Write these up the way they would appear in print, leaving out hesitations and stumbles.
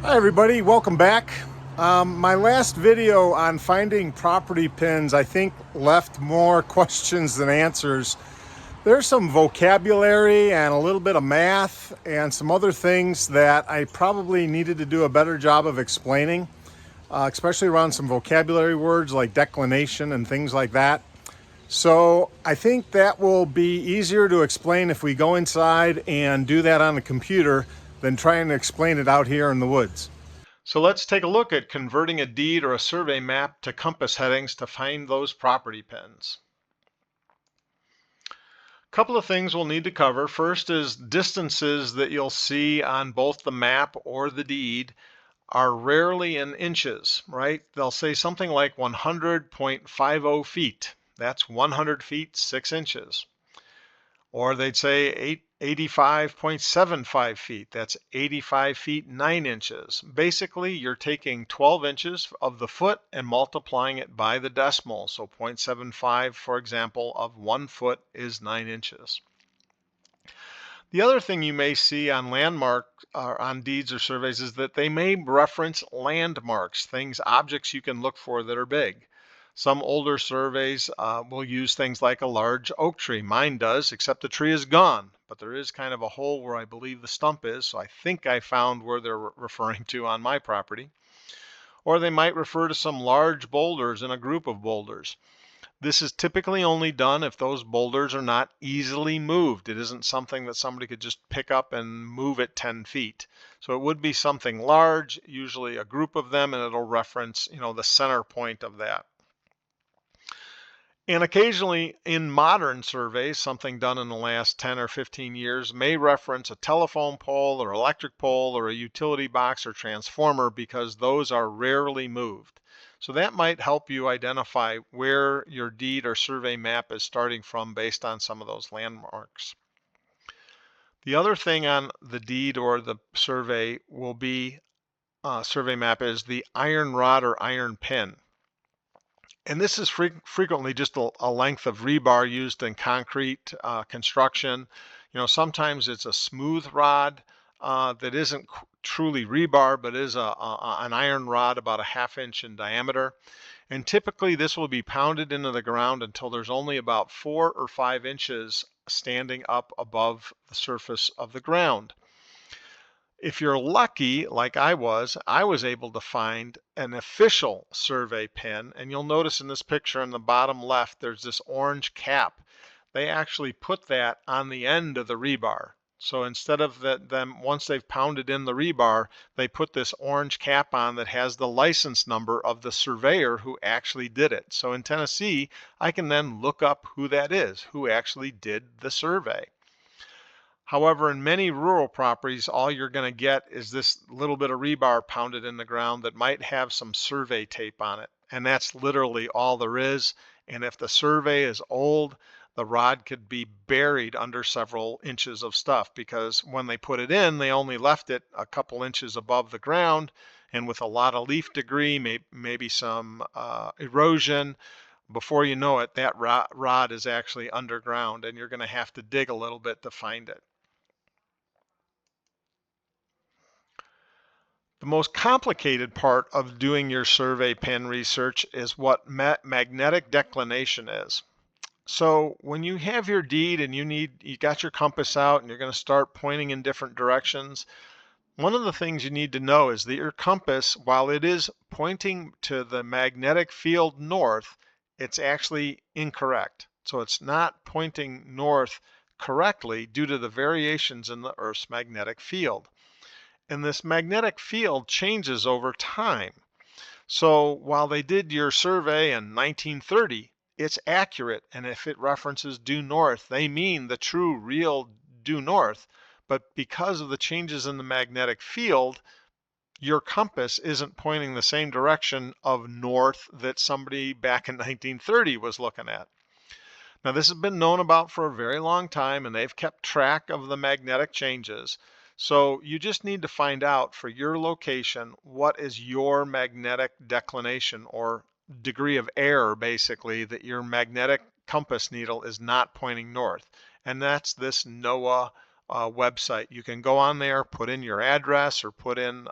Hi everybody, welcome back. My last video on finding property pins I think left more questions than answers. There's some vocabulary and a little bit of math and some other things that I probably needed to do a better job of explaining, especially around some vocabulary words like declination and things like that. So I think that will be easier to explain if we go inside and do that on the computer than trying to explain it out here in the woods. So let's take a look at converting a deed or a survey map to compass headings to find those property pins. A couple of things we'll need to cover. First is distances that you'll see on both the map or the deed are rarely in inches, right? They'll say something like 100.50 feet. That's 100 feet, 6 inches. Or they'd say 85.75 feet. That's 85 feet, 9 inches. Basically, you're taking 12 inches of the foot and multiplying it by the decimal. So 0.75, for example, of 1 foot is 9 inches. The other thing you may see on landmarks or on deeds or surveys is that they may reference landmarks, objects you can look for that are big. Some older surveys will use things like a large oak tree. Mine does, except the tree is gone, but there is kind of a hole where I believe the stump is, so I think I found where they're referring to on my property. Or they might refer to some large boulders in a group of boulders. This is typically only done if those boulders are not easily moved. It isn't something that somebody could just pick up and move it 10 feet. So it would be something large, usually a group of them, and it'll reference, the center point of that. And occasionally in modern surveys, something done in the last 10 or 15 years may reference a telephone pole or electric pole or a utility box or transformer because those are rarely moved. So that might help you identify where your deed or survey map is starting from based on some of those landmarks. The other thing on the deed or the survey will be survey map is the iron rod or iron pin. And this is frequently just a length of rebar used in concrete construction. Sometimes it's a smooth rod that isn't truly rebar, but is an iron rod about a ½ inch in diameter. And typically this will be pounded into the ground until there's only about 4 or 5 inches standing up above the surface of the ground. If you're lucky, like I was able to find an official survey pin, and you'll notice in this picture in the bottom left, there's this orange cap. They actually put that on the end of the rebar. So instead of them, once they've pounded in the rebar, they put this orange cap on that has the license number of the surveyor who actually did it. So in Tennessee, I can then look up who that is, who actually did the survey. However, in many rural properties, all you're going to get is this little bit of rebar pounded in the ground that might have some survey tape on it. And that's literally all there is. And if the survey is old, the rod could be buried under several inches of stuff because when they put it in, they only left it a couple inches above the ground. And with a lot of leaf debris, maybe some erosion, before you know it, that rod is actually underground and you're going to have to dig a little bit to find it. The most complicated part of doing your survey pin research is what magnetic declination is. So when you have your deed and you got your compass out and you're going to start pointing in different directions, one of the things you need to know is that your compass, while it is pointing to the magnetic field north, it's actually incorrect. So it's not pointing north correctly due to the variations in the Earth's magnetic field. And this magnetic field changes over time. So while they did your survey in 1930, it's accurate. And if it references due north, they mean the true, real due north. But because of the changes in the magnetic field, your compass isn't pointing the same direction of north that somebody back in 1930 was looking at. Now, this has been known about for a very long time, and they've kept track of the magnetic changes. So you just need to find out for your location, what is your magnetic declination or degree of error, basically, that your magnetic compass needle is not pointing north. And that's this NOAA website. You can go on there, put in your address or put in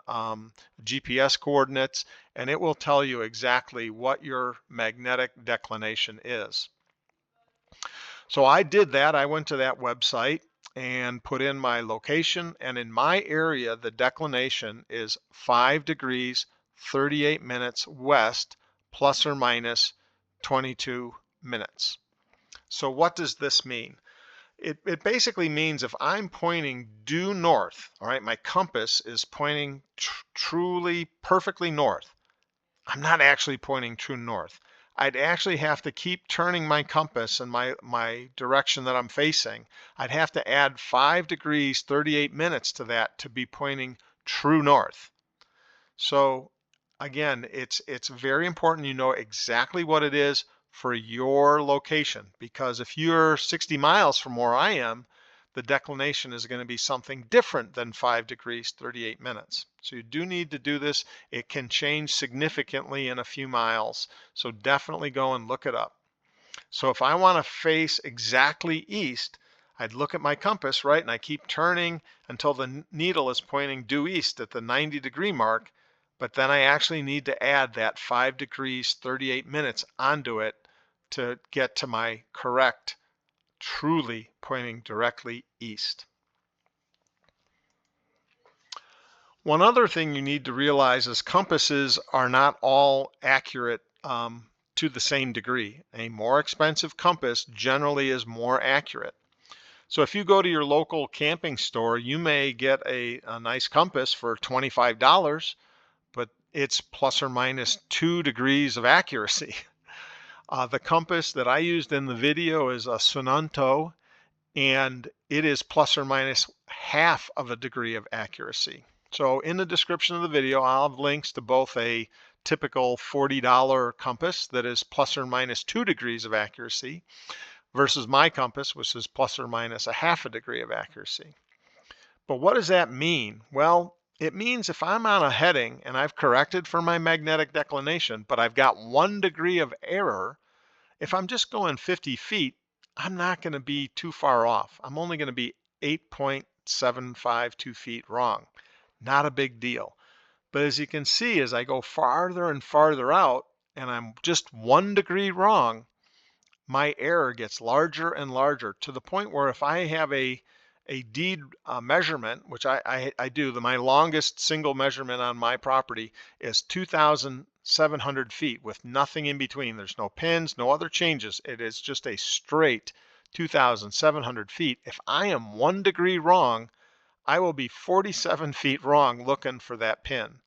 GPS coordinates, and it will tell you exactly what your magnetic declination is. So I did that. I went to that website and put in my location, and in my area the declination is 5 degrees 38 minutes west plus or minus 22 minutes. So what does this mean? It basically means if I'm pointing due north, all right, my compass is pointing truly perfectly north. I'm not actually pointing true north. I'd actually have to keep turning my compass in my direction that I'm facing. I'd have to add 5 degrees 38 minutes to that to be pointing true north. So again, it's very important you know exactly what it is for your location, because if you're 60 miles from where I am, the declination is going to be something different than 5 degrees 38 minutes. So you do need to do this. It can change significantly in a few miles. So definitely go and look it up. So if I want to face exactly east, I'd look at my compass, right? And I keep turning until the needle is pointing due east at the 90-degree mark. But then I actually need to add that 5 degrees 38 minutes onto it to get to my correct, truly pointing directly east. One other thing you need to realize is compasses are not all accurate to the same degree. A more expensive compass generally is more accurate. So if you go to your local camping store, you may get a nice compass for $25, but it's plus or minus 2 degrees of accuracy. The compass that I used in the video is a SUUNTO, and it is plus or minus half of a degree of accuracy. So in the description of the video, I'll have links to both a typical $40 compass that is plus or minus 2 degrees of accuracy versus my compass, which is plus or minus a half a degree of accuracy. But what does that mean? Well, it means if I'm on a heading and I've corrected for my magnetic declination, but I've got 1 degree of error, if I'm just going 50 feet, I'm not going to be too far off. I'm only going to be 8.752 feet wrong. Not a big deal. But as you can see, as I go farther and farther out, and I'm just 1 degree wrong, my error gets larger and larger to the point where if I have a deed measurement, which I do, my longest single measurement on my property is 2,700 feet with nothing in between. There's no pins, no other changes. It is just a straight 2,700 feet. If I am 1 degree wrong, I will be 47 feet wrong looking for that pin.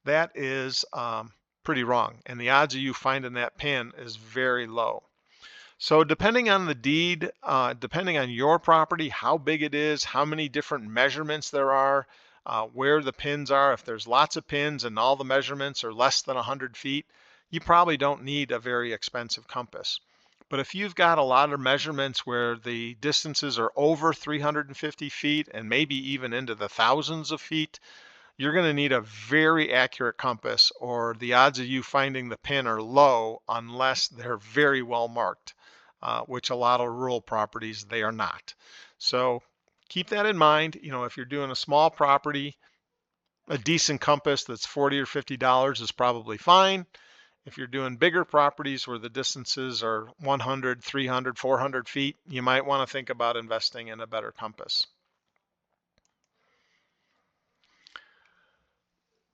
That is pretty wrong, and the odds of you finding that pin is very low. So depending on the deed, depending on your property, how big it is, how many different measurements there are, where the pins are, if there's lots of pins and all the measurements are less than 100 feet, you probably don't need a very expensive compass. But if you've got a lot of measurements where the distances are over 350 feet and maybe even into the thousands of feet, you're going to need a very accurate compass, or the odds of you finding the pin are low unless they're very well marked. Which a lot of rural properties, they are not. So keep that in mind. You know, if you're doing a small property, a decent compass that's $40 or $50 is probably fine. If you're doing bigger properties where the distances are 100, 300, 400 feet, you might want to think about investing in a better compass.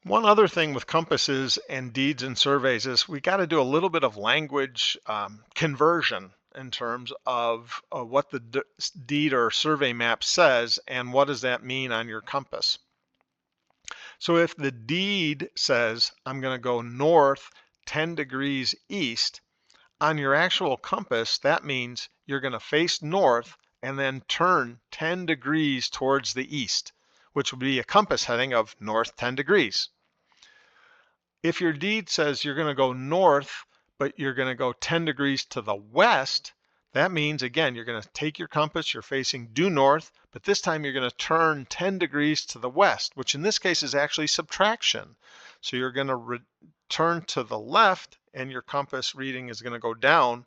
One other thing with compasses and deeds and surveys is we got to do a little bit of language conversion in terms of what the deed or survey map says and what does that mean on your compass. So if the deed says I'm going to go north 10 degrees east, on your actual compass that means you're going to face north and then turn 10 degrees towards the east, which would be a compass heading of north 10 degrees. If your deed says you're going to go north, but you're going to go 10 degrees to the west, that means, again, you're going to take your compass, you're facing due north, but this time you're going to turn 10 degrees to the west, which in this case is actually subtraction. So you're going to turn to the left, and your compass reading is going to go down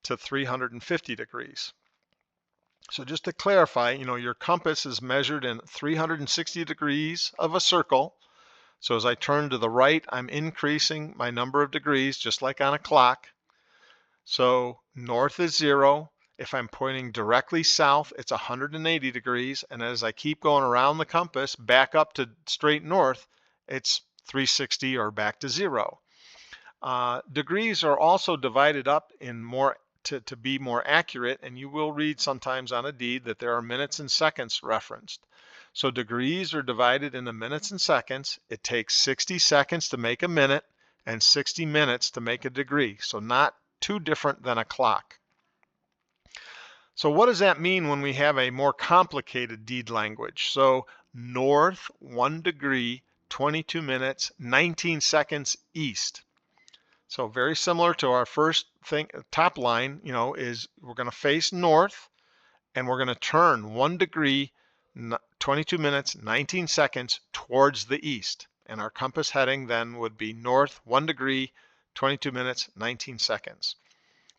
to 350 degrees. So just to clarify, your compass is measured in 360 degrees of a circle. So as I turn to the right, I'm increasing my number of degrees, just like on a clock. So north is 0. If I'm pointing directly south, it's 180 degrees. And as I keep going around the compass back up to straight north, it's 360 or back to 0. Degrees are also divided up in more to be more accurate, and you will read sometimes on a deed that there are minutes and seconds referenced. So degrees are divided into minutes and seconds. It takes 60 seconds to make a minute and 60 minutes to make a degree. So not too different than a clock. So what does that mean when we have a more complicated deed language? So north 1 degree, 22 minutes, 19 seconds east. So very similar to our first thing, top line, is we're going to face north and we're going to turn 1 degree, 22 minutes, 19 seconds towards the east. And our compass heading then would be north 1 degree, 22 minutes, 19 seconds.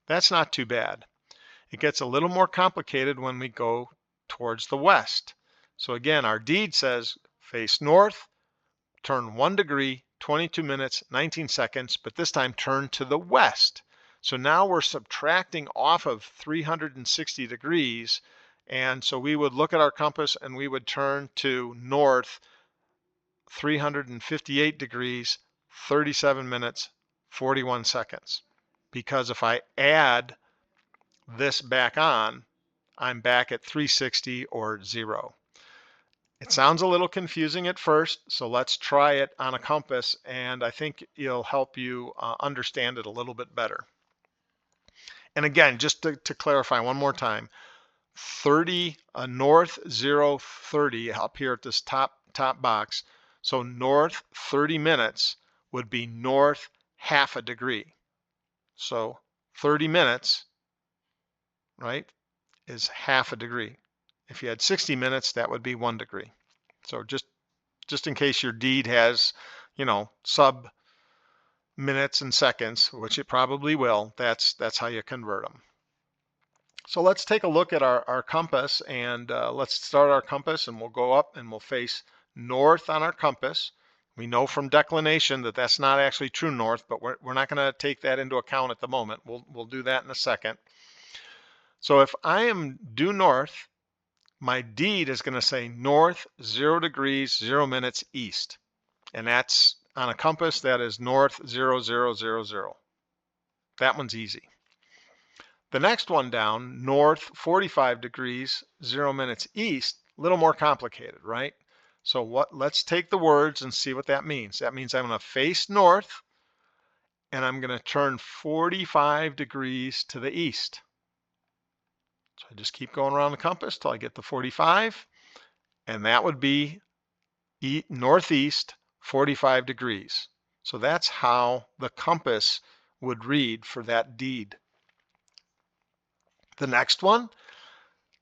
That's not too bad. It gets a little more complicated when we go towards the west. So again, our deed says face north, turn 1 degree, 22 minutes, 19 seconds, but this time turn to the west. So now we're subtracting off of 360 degrees, and so we would look at our compass and we would turn to north 358 degrees, 37 minutes, 41 seconds. Because if I add this back on, I'm back at 360 or 0. It sounds a little confusing at first, so let's try it on a compass, and I think it'll help you understand it a little bit better. And again, just to clarify one more time, 30 north 0 30 up here at this top box. So north 30 minutes would be north half a degree. So 30 minutes, right, is half a degree. If you had 60 minutes, that would be 1 degree. So just in case your deed has, sub minutes and seconds, which it probably will, that's how you convert them. So let's take a look at our compass, and let's start our compass, and we'll go up and we'll face north on our compass. We know from declination that that's not actually true north, but we're not going to take that into account at the moment. We'll do that in a second. So if I am due north, my deed is going to say north 0 degrees 0 minutes east, and that's on a compass that is north 0 0 0 0. That one's easy. The next one down, north 45 degrees 0 minutes east, a little more complicated, right? So let's take the words and see what that means. That means I'm going to face north and I'm going to turn 45 degrees to the east. So I just keep going around the compass till I get to 45, and that would be northeast 45 degrees. So that's how the compass would read for that deed. The next one,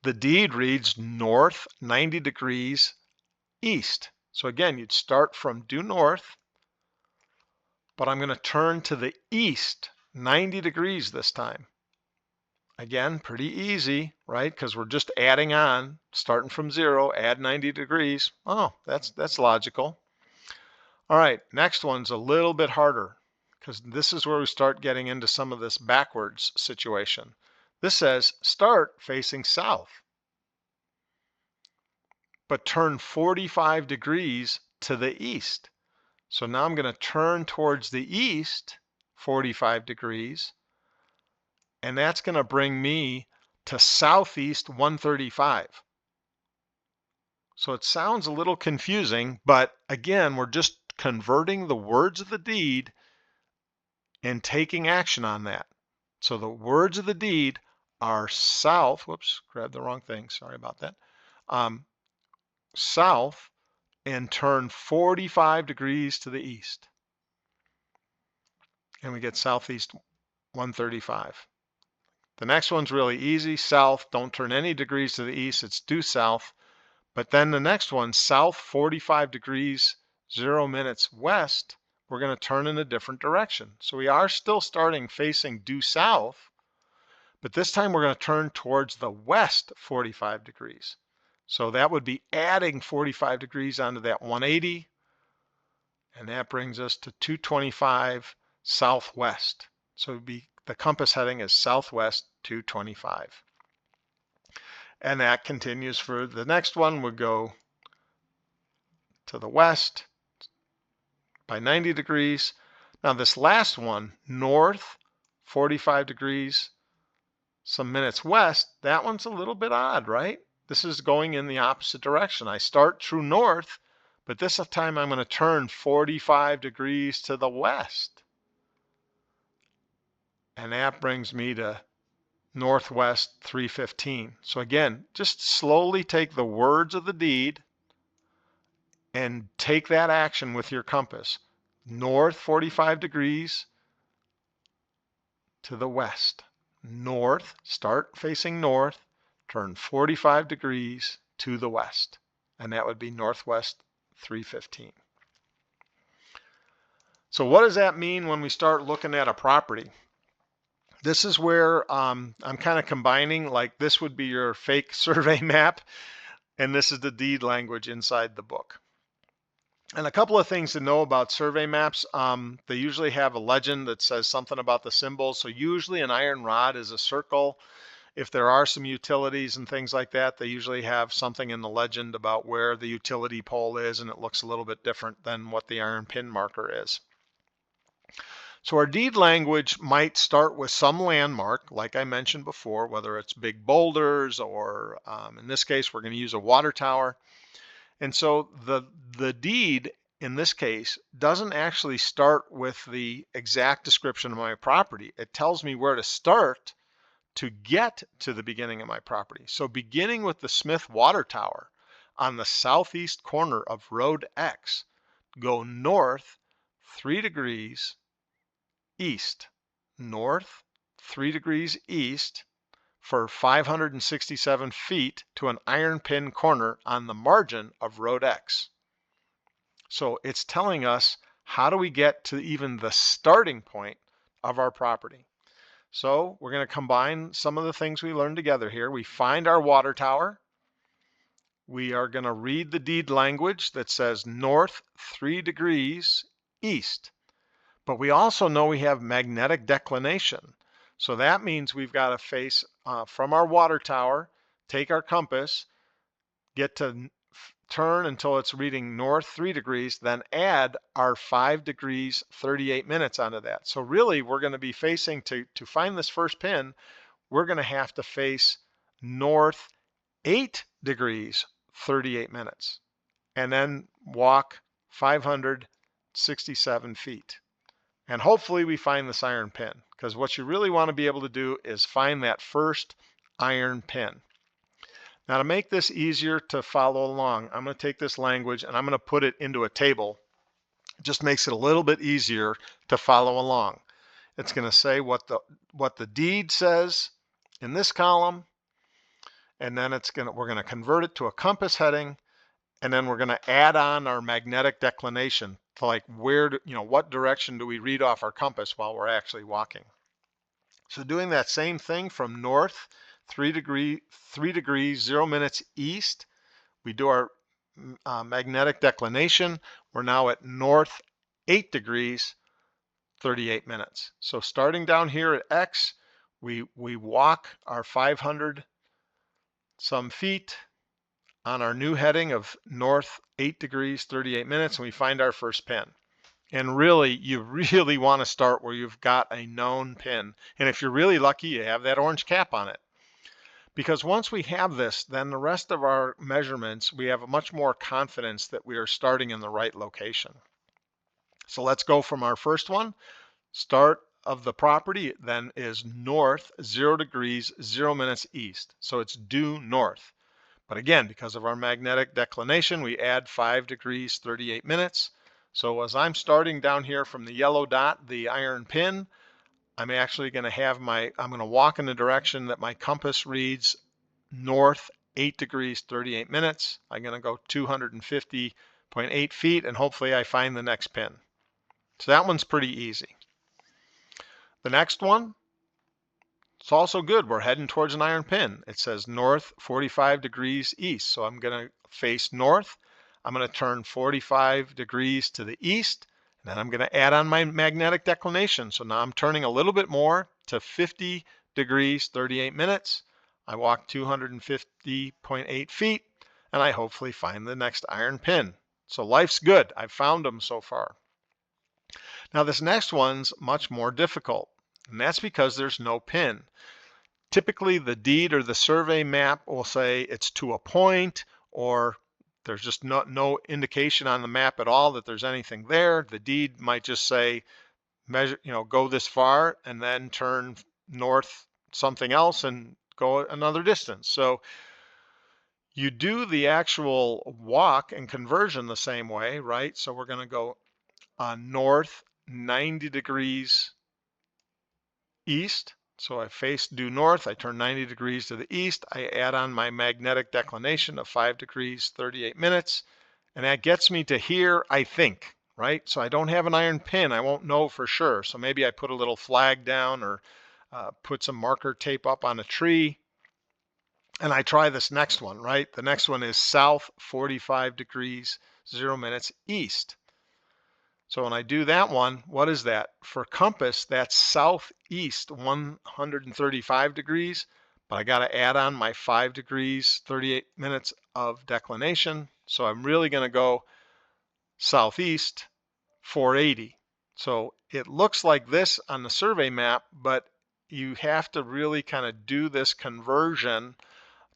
the deed reads north 90 degrees east. So again, you'd start from due north, but I'm going to turn to the east 90 degrees this time. Again, pretty easy, right? Because we're just adding on, starting from 0, add 90 degrees. Oh, that's logical. All right, next one's a little bit harder, because this is where we start getting into some of this backwards situation. This says start facing south, but turn 45 degrees to the east. So now I'm going to turn towards the east 45 degrees, and that's going to bring me to southeast 135. So it sounds a little confusing, but again, we're just converting the words of the deed and taking action on that. So the words of the deed are south, whoops, grabbed the wrong thing, sorry about that, south, and turn 45 degrees to the east. And we get southeast 135. The next one's really easy, south, don't turn any degrees to the east, it's due south. But then the next one, south 45 degrees, 0 minutes west, we're going to turn in a different direction. So we are still starting facing due south, But this time we're going to turn towards the west 45 degrees. So that would be adding 45 degrees onto that 180. And that brings us to 225 southwest. So the compass heading is southwest 225. And that continues for the next one. We'll go to the west by 90 degrees. Now this last one, north 45 degrees, some minutes west, that one's a little bit odd, right? This is going in the opposite direction. I start true north, but this time I'm going to turn 45 degrees to the west. And that brings me to northwest 315. So again, just slowly take the words of the deed and take that action with your compass. North 45 degrees to the west. North, start facing north, turn 45 degrees to the west. And that would be northwest 315. So what does that mean when we start looking at a property? This is where I'm kind of combining, like this would be your fake survey map, and this is the deed language inside the book. And a couple of things to know about survey maps. They usually have a legend that says something about the symbols. So usually an iron rod is a circle. If there are some utilities and things like that, they usually have something in the legend about where the utility pole is, and it looks a little bit different than what the iron pin marker is. So our deed language might start with some landmark, like I mentioned before, whether it's big boulders or in this case, we're going to use a water tower. And so the deed in this case doesn't actually start with the exact description of my property. It tells me where to start to get to the beginning of my property. So beginning with the Smith Water Tower on the southeast corner of Road X, go north 3 degrees east, north 3 degrees east for 567 feet to an iron pin corner on the margin of Road X. So it's telling us how do we get to even the starting point of our property. So we're going to combine some of the things we learned together here. We find our water tower. We are going to read the deed language that says north 3 degrees east. But we also know we have magnetic declination. So that means we've got to face from our water tower, take our compass, get to turn until it's reading north 3 degrees, then add our 5 degrees 38 minutes onto that. So really we're going to be facing, to find this first pin, we're going to have to face north 8 degrees 38 minutes and then walk 567 feet. And hopefully we find this iron pin, because what you really want to be able to do is find that first iron pin. Now to make this easier to follow along, I'm going to take this language and I'm going to put it into a table. It just makes it a little bit easier to follow along. It's going to say what the deed says in this column, and then we're going to convert it to a compass heading, and then we're going to add on our magnetic declination to like what direction do we read off our compass while we're actually walking. So doing that same thing from north 3 degrees 0 minutes east, we do our magnetic declination. We're now at north 8 degrees 38 minutes. So starting down here at X, we walk our 500 some feet on our new heading of north 8 degrees 38 minutes, and we find our first pin. And really, you really want to start where you've got a known pin. And if you're really lucky, you have that orange cap on it. Because once we have this, then the rest of our measurements, we have a much more confidence that we are starting in the right location. So let's go from our first one. Start of the property then is north 0 degrees 0 minutes east. So it's due north. But again, because of our magnetic declination, we add 5 degrees 38 minutes. So as I'm starting down here from the yellow dot, the iron pin, I'm actually going to have I'm going to walk in the direction that my compass reads north 8 degrees 38 minutes. I'm going to go 250.8 feet, and hopefully I find the next pin. So that one's pretty easy. The next one, It's also good. We're heading towards an iron pin. It says north 45 degrees east. So I'm going to face north. I'm going to turn 45 degrees to the east. And then I'm going to add on my magnetic declination. So now I'm turning a little bit more to 50 degrees, 38 minutes. I walk 250.8 feet, and I hopefully find the next iron pin. So life's good. I've found them so far. Now this next one's much more difficult, and that's because there's no pin. Typically the deed or the survey map will say it's to a point, or there's just no indication on the map at all that there's anything there. The deed might just say measure, go this far and then turn north something else and go another distance. So you do the actual walk and conversion the same way, right? So we're going to go north 90 degrees east. So I face due north, I turn 90 degrees to the east, I add on my magnetic declination of 5 degrees, 38 minutes, and that gets me to here, I think, right? So I don't have an iron pin, I won't know for sure. So maybe I put a little flag down or put some marker tape up on a tree, and I try this next one, right? The next one is south 45 degrees, 0 minutes east. So when I do that one, what is that? For compass, that's southeast 135 degrees, but I got to add on my 5 degrees, 38 minutes of declination. So I'm really going to go southeast 480. So it looks like this on the survey map, but you have to really kind of do this conversion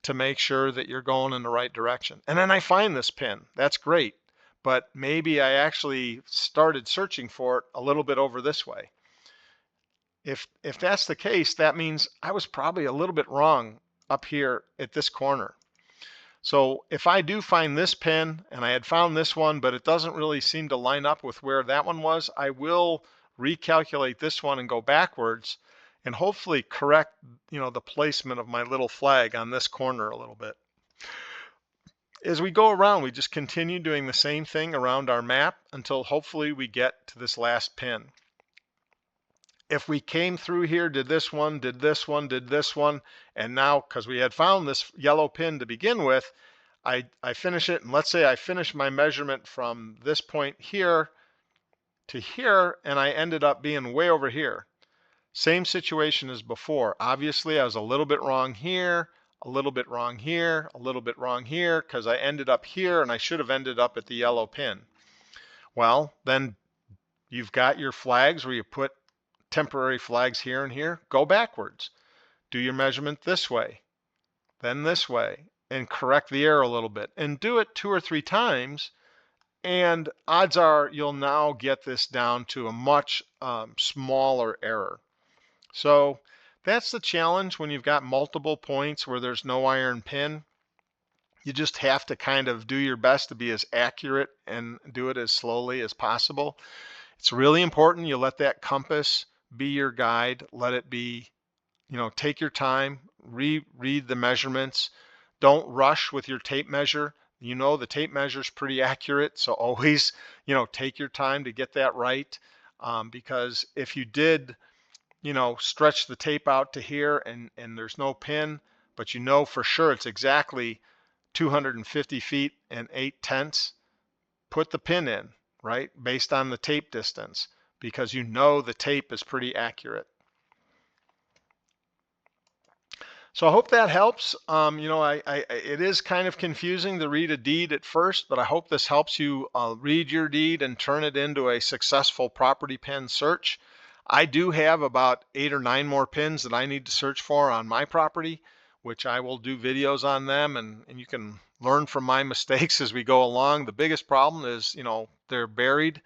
to make sure that you're going in the right direction. And then I find this pin. That's great. But maybe I actually started searching for it a little bit over this way. If that's the case, that means I was probably a little bit wrong up here at this corner. So if I do find this pin, and I had found this one, but it doesn't really seem to line up with where that one was, I will recalculate this one and go backwards and hopefully correct, the placement of my little flag on this corner a little bit. As we go around, we just continue doing the same thing around our map until hopefully we get to this last pin. If we came through here, did this one, did this one, did this one, and now, because we had found this yellow pin to begin with, I finish it, and let's say I finish my measurement from this point here to here, and I ended up being way over here. Same situation as before. Obviously, I was a little bit wrong here, a little bit wrong here, a little bit wrong here, because I ended up here, and I should have ended up at the yellow pin. Well, then you've got your flags where you put temporary flags here and here. Go backwards. Do your measurement this way, then this way, and correct the error a little bit. And do it 2 or 3 times, and odds are you'll now get this down to a much smaller error. So that's the challenge when you've got multiple points where there's no iron pin. You just have to kind of do your best to be as accurate and do it as slowly as possible. It's really important you let that compass be your guide. Let it be, take your time, read the measurements. Don't rush with your tape measure. The tape measure is pretty accurate, so always, take your time to get that right, because if you did, stretch the tape out to here and there's no pin, but for sure it's exactly 250 feet and 8/10, put the pin in, right, based on the tape distance, because the tape is pretty accurate. So I hope that helps. It is kind of confusing to read a deed at first, but I hope this helps you read your deed and turn it into a successful property pin search. I do have about 8 or 9 more pins that I need to search for on my property, which I will do videos on them, and you can learn from my mistakes as we go along. The biggest problem is, they're buried.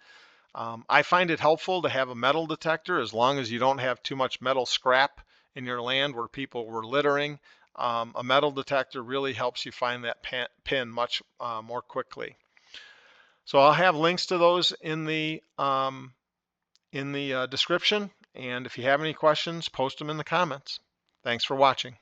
I find it helpful to have a metal detector as long as you don't have too much metal scrap in your land where people were littering. A metal detector really helps you find that pin much more quickly. So I'll have links to those in the description, and if you have any questions, post them in the comments. Thanks for watching.